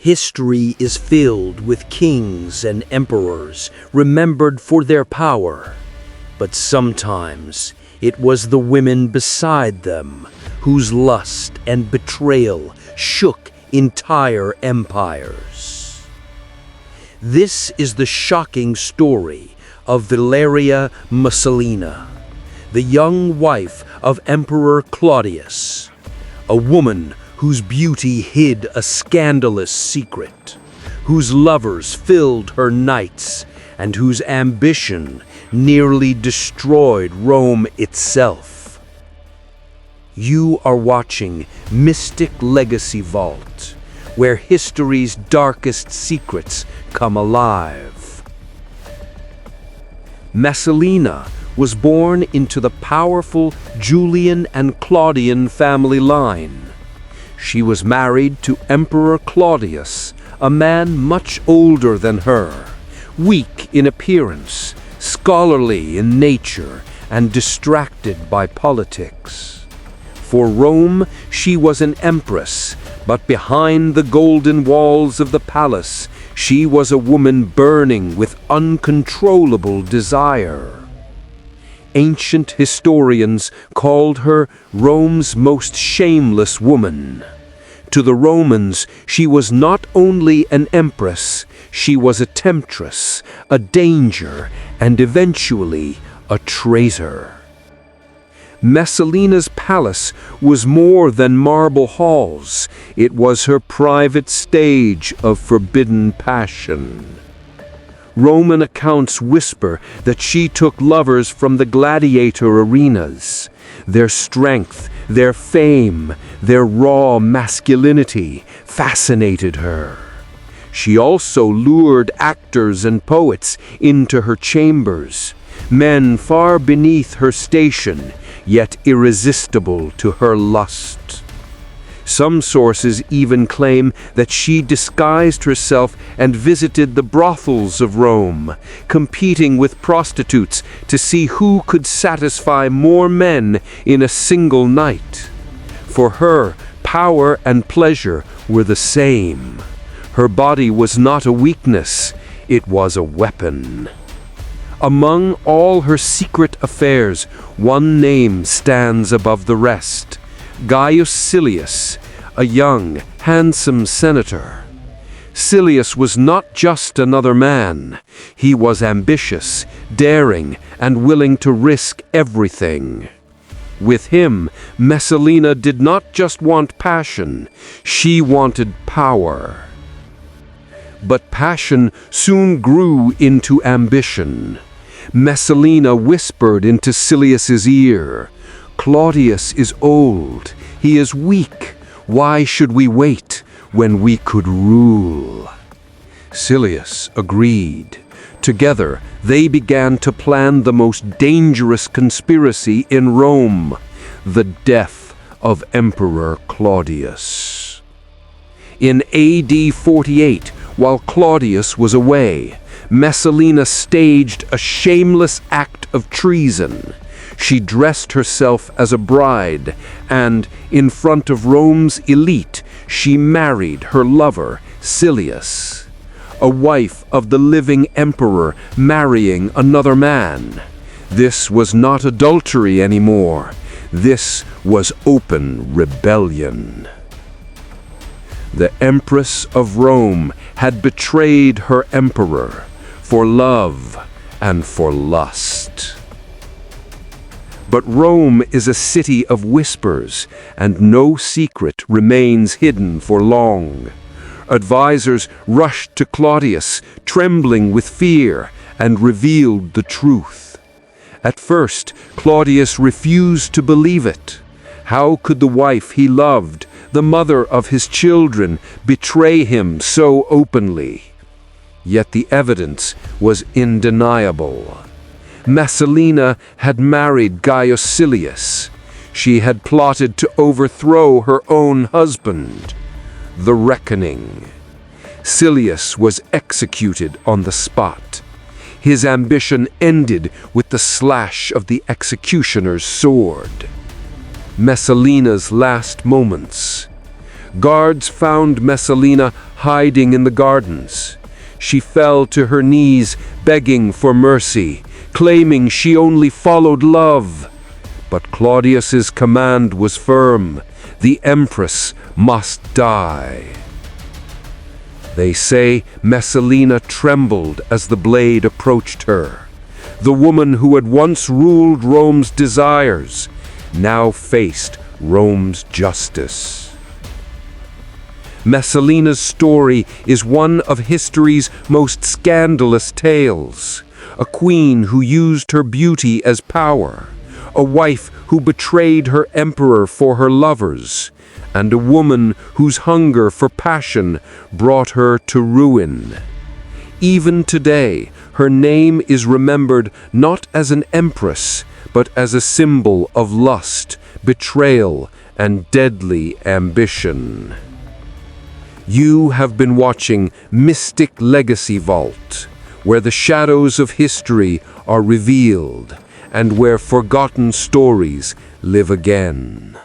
History is filled with kings and emperors remembered for their power, but sometimes it was the women beside them whose lust and betrayal shook entire empires. This is the shocking story of Valeria Messalina, the young wife of Emperor Claudius, a woman whose beauty hid a scandalous secret, whose lovers filled her nights, and whose ambition nearly destroyed Rome itself. You are watching Mystic Legacy Vault, where history's darkest secrets come alive. Messalina was born into the powerful Julian and Claudian family line. She was married to Emperor Claudius, a man much older than her, weak in appearance, scholarly in nature, and distracted by politics. For Rome, she was an empress, but behind the golden walls of the palace, she was a woman burning with uncontrollable desire. Ancient historians called her Rome's most shameless woman. To the Romans, she was not only an empress, she was a temptress, a danger, and eventually a traitor. Messalina's palace was more than marble halls. It was her private stage of forbidden passion. Roman accounts whisper that she took lovers from the gladiator arenas. Their strength, their fame, their raw masculinity fascinated her. She also lured actors and poets into her chambers, men far beneath her station, yet irresistible to her lust. Some sources even claim that she disguised herself and visited the brothels of Rome, competing with prostitutes to see who could satisfy more men in a single night. For her, power and pleasure were the same. Her body was not a weakness, it was a weapon. Among all her secret affairs, one name stands above the rest: Gaius Silius, a young, handsome senator. Silius was not just another man. He was ambitious, daring, and willing to risk everything. With him, Messalina did not just want passion, she wanted power. But passion soon grew into ambition. Messalina whispered into Silius's ear, "Claudius is old, he is weak. Why should we wait when we could rule?" Silius agreed. Together, they began to plan the most dangerous conspiracy in Rome, the death of Emperor Claudius. In AD 48, while Claudius was away, Messalina staged a shameless act of treason. She dressed herself as a bride, and, in front of Rome's elite, she married her lover, Silius. A wife of the living emperor marrying another man. This was not adultery anymore. This was open rebellion. The Empress of Rome had betrayed her emperor for love and for lust. But Rome is a city of whispers, and no secret remains hidden for long. Advisors rushed to Claudius, trembling with fear, and revealed the truth. At first, Claudius refused to believe it. How could the wife he loved, the mother of his children, betray him so openly? Yet the evidence was undeniable. Messalina had married Gaius Silius. She had plotted to overthrow her own husband. The reckoning. Silius was executed on the spot. His ambition ended with the slash of the executioner's sword. Messalina's last moments. Guards found Messalina hiding in the gardens. She fell to her knees, begging for mercy, claiming she only followed love. But Claudius's command was firm: the Empress must die. They say Messalina trembled as the blade approached her. The woman who had once ruled Rome's desires now faced Rome's justice. Messalina's story is one of history's most scandalous tales. A queen who used her beauty as power, a wife who betrayed her emperor for her lovers, and a woman whose hunger for passion brought her to ruin. Even today, her name is remembered not as an empress, but as a symbol of lust, betrayal, and deadly ambition. You have been watching Mystic Legacy Vault, where the shadows of history are revealed and where forgotten stories live again.